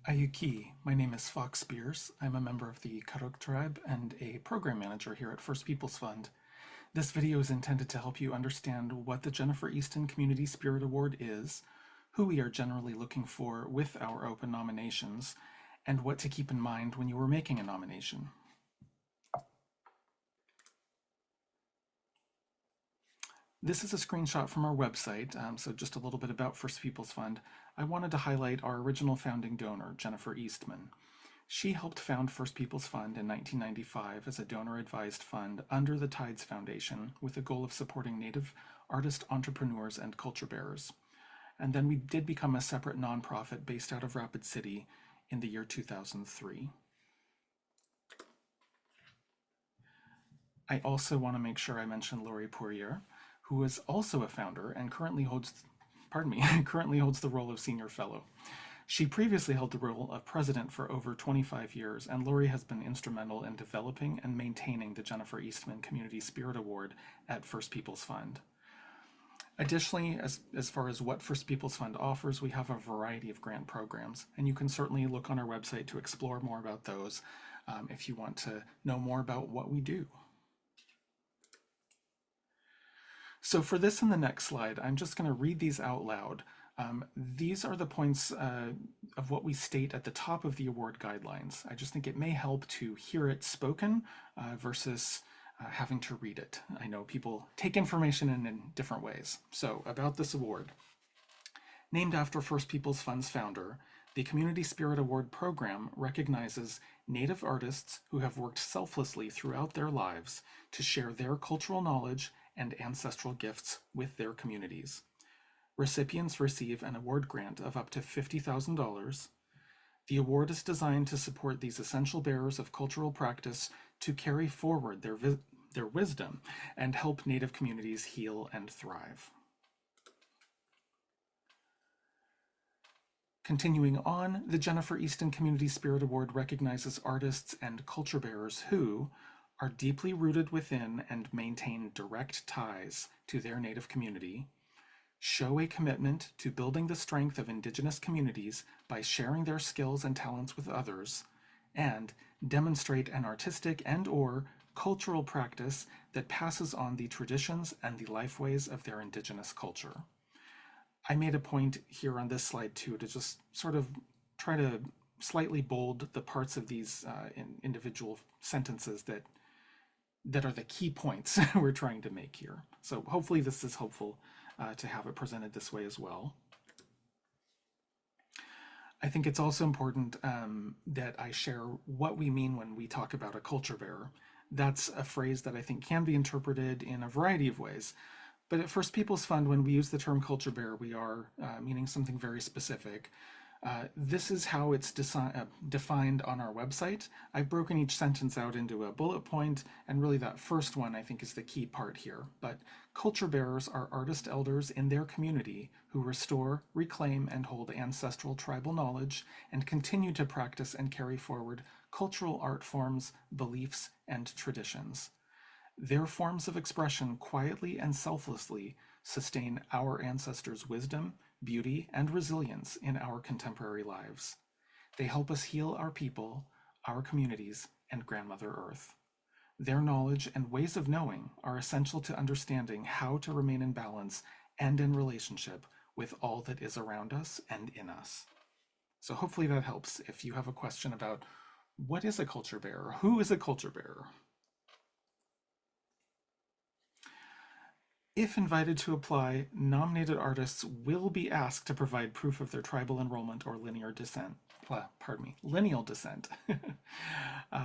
Ayuki, my name is Fox Spears. I'm a member of the Karuk tribe and a program manager here at First Peoples Fund. This video is intended to help you understand what the Jennifer Easton Community Spirit Award is, who we are generally looking for with our open nominations, and what to keep in mind when you are making a nomination. This is a screenshot from our website, so just a little bit about First Peoples Fund. I wanted to highlight our original founding donor, Jennifer Eastman. She helped found First Peoples Fund in 1995 as a donor-advised fund under the Tides Foundation with the goal of supporting Native artist entrepreneurs and culture bearers. And then we did become a separate nonprofit based out of Rapid City in the year 2003. I also want to make sure I mention Laurie Poirier, who is also a founder and currently holds the role of senior fellow. She previously held the role of president for over 25 years, and Laurie has been instrumental in developing and maintaining the Jennifer Eastman Community Spirit Award at First Peoples Fund. Additionally, as far as what First Peoples Fund offers, we have a variety of grant programs, and you can certainly look on our website to explore more about those if you want to know more about what we do. So for this and the next slide, I'm just going to read these out loud. These are the points of what we state at the top of the award guidelines. I just think it may help to hear it spoken versus having to read it. I know people take information in different ways. So about this award. Named after First Peoples Fund's founder, the Community Spirit Award program recognizes Native artists who have worked selflessly throughout their lives to share their cultural knowledge and ancestral gifts with their communities. Recipients receive an award grant of up to $50,000. The award is designed to support these essential bearers of cultural practice to carry forward their wisdom and help Native communities heal and thrive. Continuing on, the Jennifer Easton Community Spirit Award recognizes artists and culture bearers who are deeply rooted within and maintain direct ties to their Native community, show a commitment to building the strength of Indigenous communities by sharing their skills and talents with others, and demonstrate an artistic and/or cultural practice that passes on the traditions and the lifeways of their Indigenous culture. I made a point here on this slide too to just sort of try to slightly bold the parts of these individual sentences that are the key points we're trying to make here. So hopefully this is helpful to have it presented this way as well. I think it's also important that I share what we mean when we talk about a culture bearer. That's a phrase that I think can be interpreted in a variety of ways. But at First Peoples Fund, when we use the term culture bearer, we are meaning something very specific. This is how it's defined on our website. I've broken each sentence out into a bullet point, and really that first one I think is the key part here. But culture bearers are artist elders in their community who restore, reclaim, and hold ancestral tribal knowledge and continue to practice and carry forward cultural art forms, beliefs, and traditions. Their forms of expression quietly and selflessly sustain our ancestors' wisdom, beauty, and resilience in our contemporary lives. They help us heal our people, our communities, and Grandmother Earth. Their knowledge and ways of knowing are essential to understanding how to remain in balance and in relationship with all that is around us and in us. So hopefully that helps if you have a question about what is a culture bearer, who is a culture bearer. If invited to apply, nominated artists will be asked to provide proof of their tribal enrollment or lineal descent.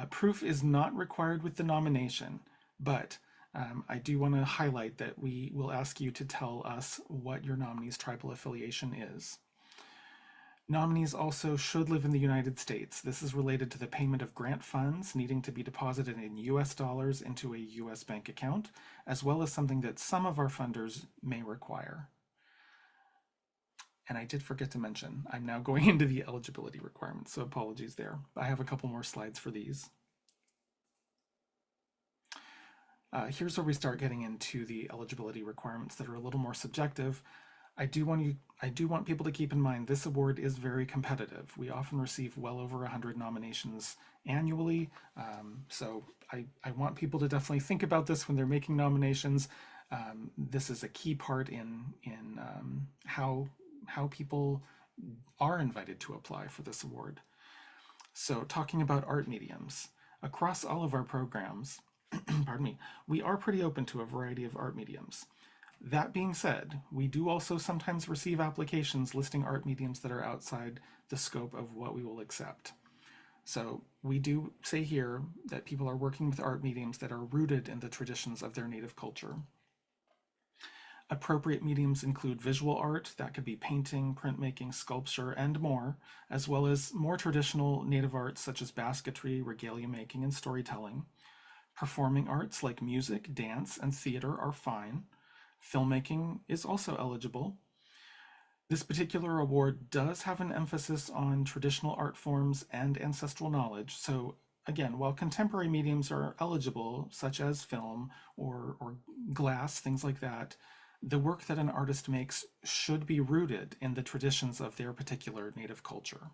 Proof is not required with the nomination, but I do want to highlight that we will ask you to tell us what your nominee's tribal affiliation is. Nominees also should live in the United States. This is related to the payment of grant funds needing to be deposited in US dollars into a US bank account, as well as something that some of our funders may require. And I did forget to mention, I'm now going into the eligibility requirements, so apologies there. I have a couple more slides for these. Here's where we start getting into the eligibility requirements that are a little more subjective. I do want people to keep in mind this award is very competitive. We often receive well over 100 nominations annually. So I want people to definitely think about this when they're making nominations. This is a key part in how people are invited to apply for this award. So talking about art mediums, across all of our programs, pardon me, we are pretty open to a variety of art mediums. That being said, we do also sometimes receive applications listing art mediums that are outside the scope of what we will accept. So we do say here that people are working with art mediums that are rooted in the traditions of their native culture. Appropriate mediums include visual art, that could be painting, printmaking, sculpture, and more, as well as more traditional native arts such as basketry, regalia making, and storytelling. Performing arts like music, dance, and theater are fine. Filmmaking is also eligible. This particular award does have an emphasis on traditional art forms and ancestral knowledge. So again, while contemporary mediums are eligible, such as film or glass, things like that, the work that an artist makes should be rooted in the traditions of their particular native culture.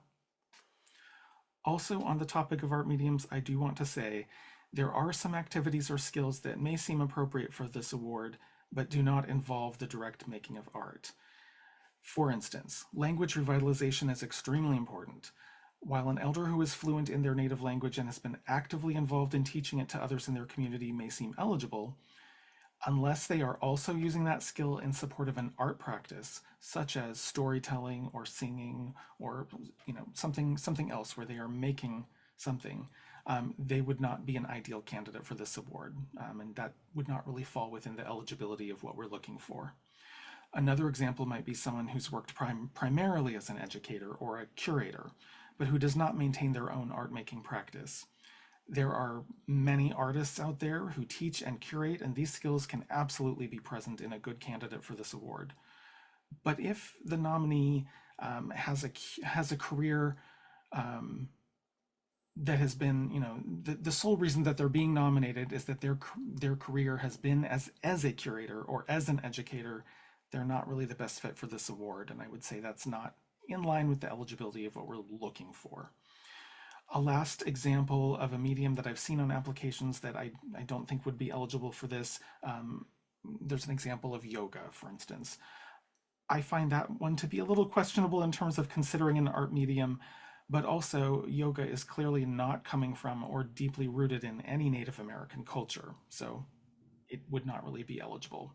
Also, on the topic of art mediums, I do want to say there are some activities or skills that may seem appropriate for this award, but do not involve the direct making of art. For instance, language revitalization is extremely important. While an elder who is fluent in their native language and has been actively involved in teaching it to others in their community may seem eligible, unless they are also using that skill in support of an art practice, such as storytelling or singing or something else where they are making something, they would not be an ideal candidate for this award, and that would not really fall within the eligibility of what we're looking for. Another example might be someone who's worked primarily as an educator or a curator, but who does not maintain their own art making practice. There are many artists out there who teach and curate, and these skills can absolutely be present in a good candidate for this award. But if the nominee has a career that has been, the sole reason that they're being nominated is that their career has been as a curator or as an educator, they're not really the best fit for this award, and I would say that's not in line with the eligibility of what we're looking for. A last example of a medium that I've seen on applications that I don't think would be eligible for this, there's an example of yoga, for instance. I find that one to be a little questionable in terms of considering an art medium, but also yoga is clearly not coming from or deeply rooted in any Native American culture, so it would not really be eligible.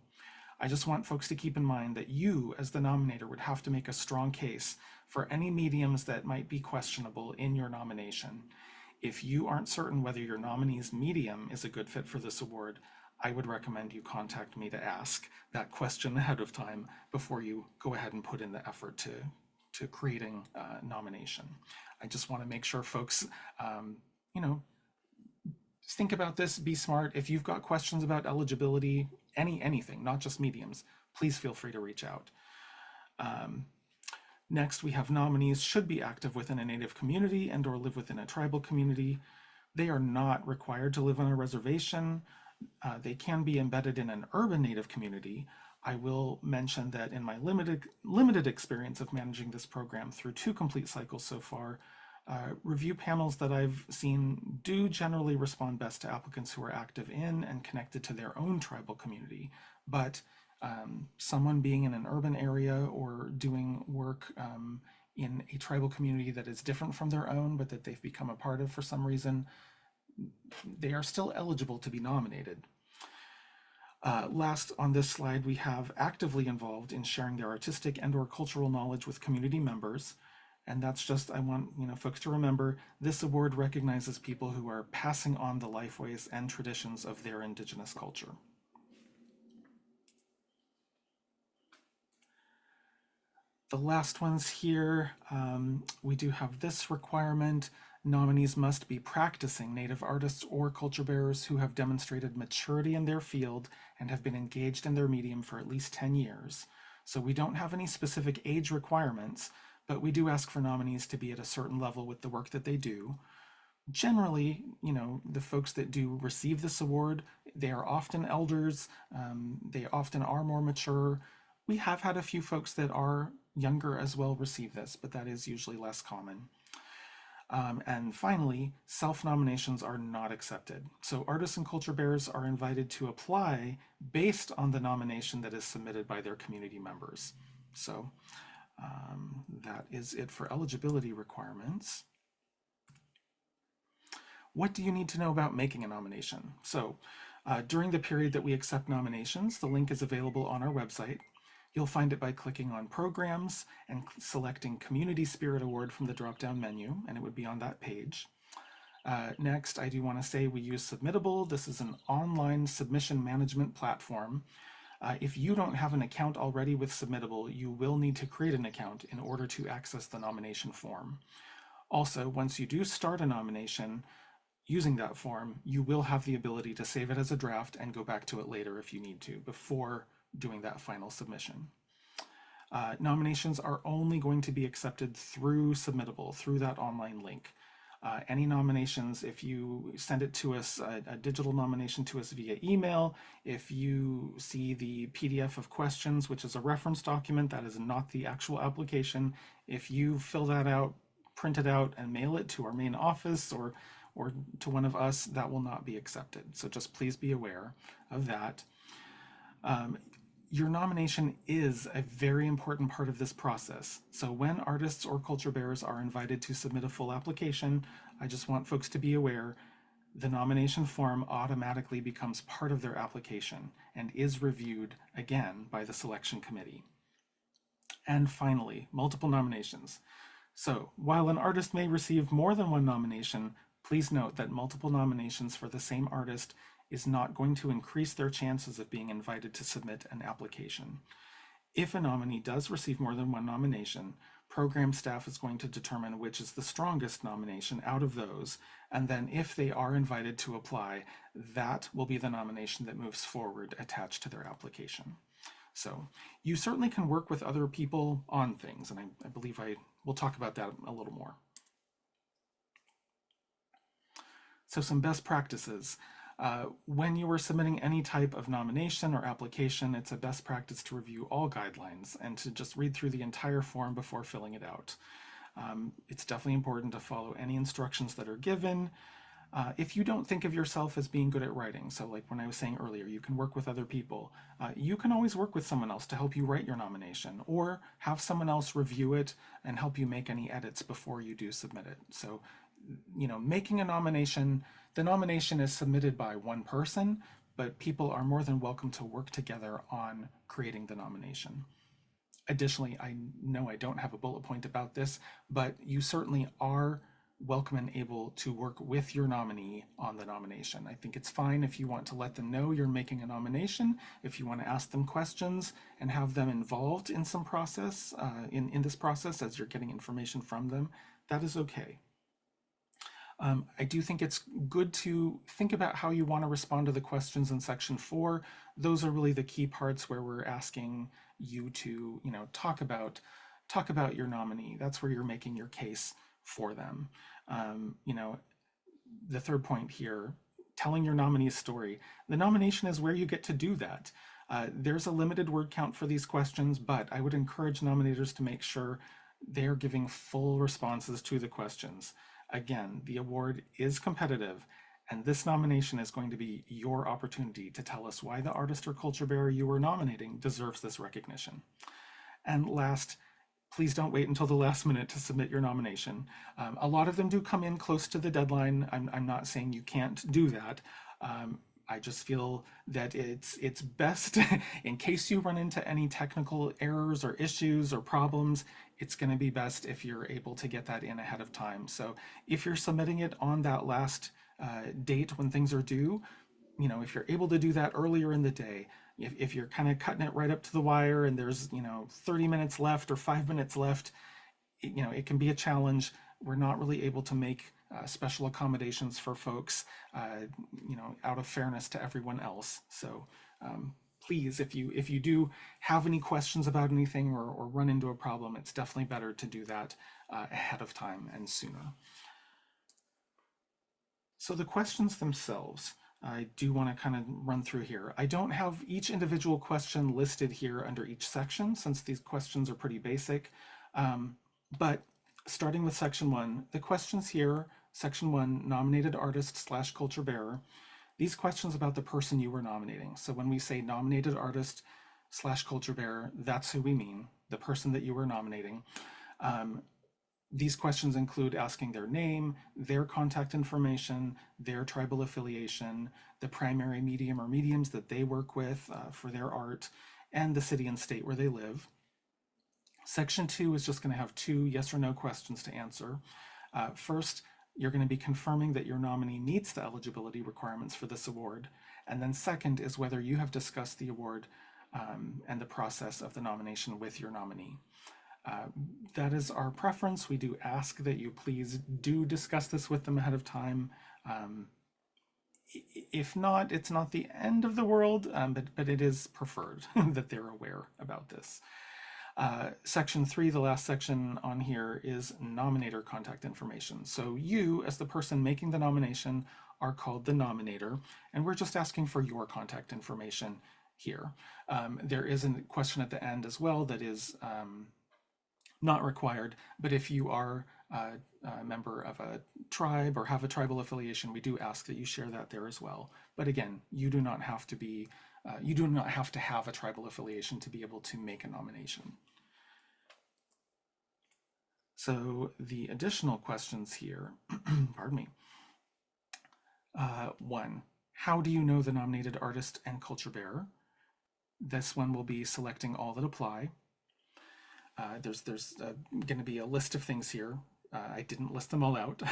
I just want folks to keep in mind that you, as the nominator, would have to make a strong case for any mediums that might be questionable in your nomination. If you aren't certain whether your nominee's medium is a good fit for this award, I would recommend you contact me to ask that question ahead of time before you go ahead and put in the effort to creating a nomination. I just want to make sure folks, think about this, be smart. If you've got questions about eligibility, anything, not just mediums, please feel free to reach out. Next, we have nominees should be active within a Native community and or live within a tribal community. They are not required to live on a reservation. They can be embedded in an urban Native community. I will mention that in my limited experience of managing this program through 2 complete cycles so far, review panels that I've seen do generally respond best to applicants who are active in and connected to their own tribal community. But someone being in an urban area or doing work in a tribal community that is different from their own, but that they've become a part of for some reason, they are still eligible to be nominated. Last on this slide, we have actively involved in sharing their artistic and or cultural knowledge with community members. And that's just, I want folks to remember, this award recognizes people who are passing on the lifeways and traditions of their Indigenous culture. The last ones here, we do have this requirement. Nominees must be practicing Native artists or culture bearers who have demonstrated maturity in their field and have been engaged in their medium for at least 10 years. So we don't have any specific age requirements, but we do ask for nominees to be at a certain level with the work that they do. Generally, the folks that do receive this award, they are often elders, they often are more mature, We have had a few folks that are younger as well receive this, but that is usually less common. And finally, self-nominations are not accepted. So artists and culture bearers are invited to apply based on the nomination that is submitted by their community members. So that is it for eligibility requirements. What do you need to know about making a nomination? So during the period that we accept nominations, the link is available on our website. You'll find it by clicking on Programs and selecting Community Spirit Award from the drop-down menu, and it would be on that page. Next, I do want to say we use Submittable. This is an online submission management platform. If you don't have an account already with Submittable, you will need to create an account in order to access the nomination form. Also, once you do start a nomination using that form, you will have the ability to save it as a draft and go back to it later if you need to, before doing that final submission. Nominations are only going to be accepted through Submittable, through that online link. Any nominations, if you send it to us, a digital nomination to us via email, if you see the PDF of questions, which is a reference document, that is not the actual application. If you fill that out, print it out, and mail it to our main office or to one of us, that will not be accepted. So just please be aware of that. Your nomination is a very important part of this process. So when artists or culture bearers are invited to submit a full application, I just want folks to be aware the nomination form automatically becomes part of their application and is reviewed again by the selection committee. And finally, multiple nominations. So while an artist may receive more than one nomination, please note that multiple nominations for the same artist is not going to increase their chances of being invited to submit an application. If a nominee does receive more than one nomination, program staff is going to determine which is the strongest nomination out of those, and then if they are invited to apply, that will be the nomination that moves forward attached to their application. So you certainly can work with other people on things, and I believe I will talk about that a little more. So some best practices. When you are submitting any type of nomination or application, it's a best practice to review all guidelines and to just read through the entire form before filling it out. It's definitely important to follow any instructions that are given. If you don't think of yourself as being good at writing, so like when I was saying earlier, you can work with other people, you can always work with someone else to help you write your nomination, or have someone else review it and help you make any edits before you do submit it. So, you know, making a nomination, the nomination is submitted by one person, but people are more than welcome to work together on creating the nomination. Additionally, I know I don't have a bullet point about this, but you certainly are welcome and able to work with your nominee on the nomination. I think it's fine if you want to let them know you're making a nomination, if you want to ask them questions and have them involved in some process, in this process as you're getting information from them, that is okay. I do think it's good to think about how you want to respond to the questions in section 4. Those are really the key parts where we're asking you to, you know, talk about your nominee. That's where you're making your case for them. You know, the third point here, telling your nominee's story. The nomination is where you get to do that. There's a limited word count for these questions, but I would encourage nominators to make sure they're giving full responses to the questions. Again, the award is competitive, and this nomination is going to be your opportunity to tell us why the artist or culture bearer you are nominating deserves this recognition. And last, please don't wait until the last minute to submit your nomination. A lot of them do come in close to the deadline. I'm not saying you can't do that. I just feel that it's best in case you run into any technical errors or issues or problems, it's going to be best if you're able to get that in ahead of time. So if you're submitting it on that last date when things are due, you know, if you're able to do that earlier in the day, if you're kind of cutting it right up to the wire and there's, you know, 30 minutes left or 5 minutes left, you know, it can be a challenge. We're not really able to make special accommodations for folks, you know, out of fairness to everyone else. So please, if you do have any questions about anything or run into a problem, it's definitely better to do that ahead of time and sooner. So the questions themselves, I do want to kind of run through here. I don't have each individual question listed here under each section since these questions are pretty basic. But starting with section 1, the questions here, section 1, nominated artist slash culture bearer, these questions about the person you were nominating. So when we say nominated artist slash culture bearer, that's who we mean, the person that you were nominating. These questions include asking their name, their contact information, their tribal affiliation, the primary medium or mediums that they work with for their art, and the city and state where they live. Section 2 is just going to have 2 yes or no questions to answer. First, you're going to be confirming that your nominee meets the eligibility requirements for this award. And then second is whether you have discussed the award and the process of the nomination with your nominee. That is our preference. We do ask that you please do discuss this with them ahead of time. If not, it's not the end of the world, but it is preferred that they're aware about this. Section 3, the last section on here, is nominator contact information. So you, as the person making the nomination, are called the nominator, and we're just asking for your contact information here. There is a question at the end as well that is not required, but if you are a member of a tribe or have a tribal affiliation, we do ask that you share that there as well. But again, you do not have to be, you do not have to have a tribal affiliation to be able to make a nomination. So the additional questions here, pardon me. 1, how do you know the nominated artist and culture bearer? This one will be selecting all that apply. There's going to be a list of things here. I didn't list them all out.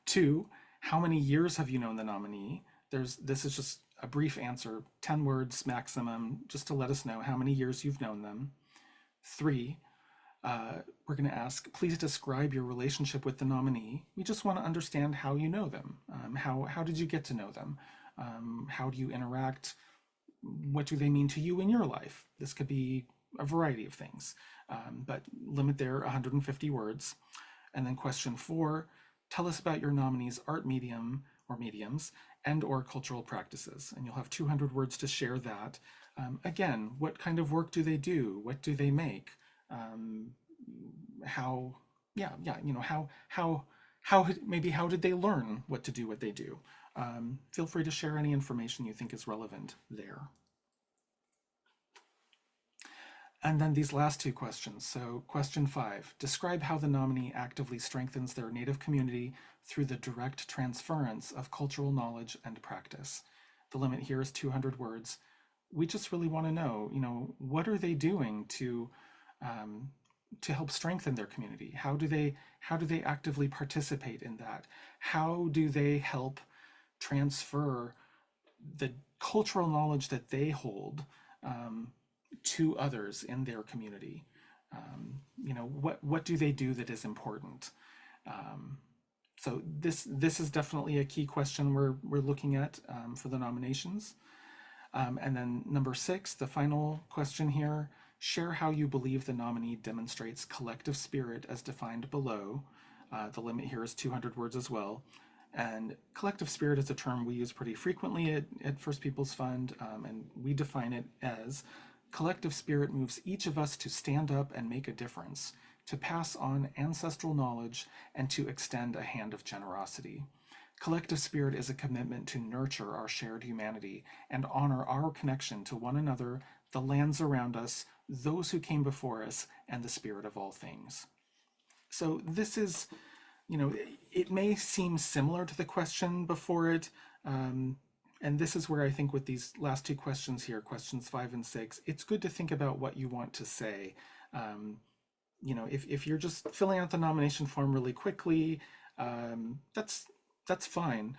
2, how many years have you known the nominee? This is just a brief answer, 10 words maximum, just to let us know how many years you've known them. 3, we're going to ask, please describe your relationship with the nominee. We just want to understand how you know them. How did you get to know them? How do you interact? What do they mean to you in your life? This could be a variety of things, but limit there 150 words. And then question 4, tell us about your nominee's art medium or mediums and or cultural practices. And you'll have 200 words to share that. Again, what kind of work do they do? What do they make? How did they learn what to do what they do? Feel free to share any information you think is relevant there. And then these last 2 questions. So question 5, describe how the nominee actively strengthens their native community through the direct transference of cultural knowledge and practice. The limit here is 200 words. We just really want to know, what are they doing to help strengthen their community? How do they actively participate in that? How do they help transfer the cultural knowledge that they hold to others in their community? What do they do that is important? So this is definitely a key question we're looking at for the nominations. And then number 6, the final question here, share how you believe the nominee demonstrates collective spirit as defined below. The limit here is 200 words as well. And collective spirit is a term we use pretty frequently at First Peoples Fund, and we define it as collective spirit moves each of us to stand up and make a difference, to pass on ancestral knowledge, and to extend a hand of generosity. Collective spirit is a commitment to nurture our shared humanity and honor our connection to one another, the lands around us, those who came before us, and the spirit of all things. So this is, it may seem similar to the question before it, and this is where I think with these last 2 questions here, questions 5 and 6, it's good to think about what you want to say. If you're just filling out the nomination form really quickly, that's fine.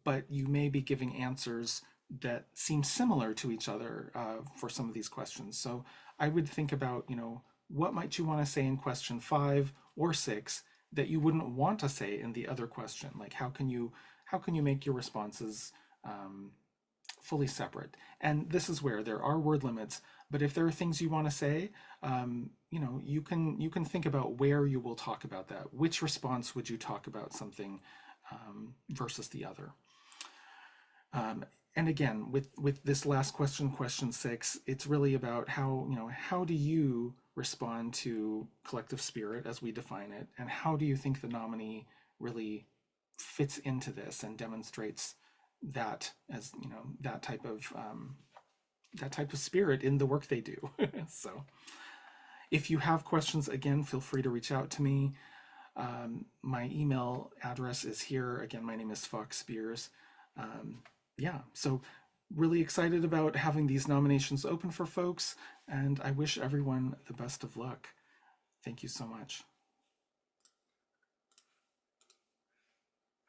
But you may be giving answers that seem similar to each other for some of these questions. So I would think about, what might you want to say in question 5 or 6 that you wouldn't want to say in the other question? Like, how can you make your responses fully separate? And this is where there are word limits, but if there are things you want to say, you can think about where you will talk about that. Which response would you talk about something versus the other? Um, and again, with this last question, question 6, it's really about how do you respond to collective spirit as we define it, and how do you think the nominee really fits into this and demonstrates that, as that type of spirit in the work they do. So if you have questions, again, feel free to reach out to me. My email address is here. Again, my name is Fox Spears. Yeah, so really excited about having these nominations open for folks, and I wish everyone the best of luck. Thank you so much.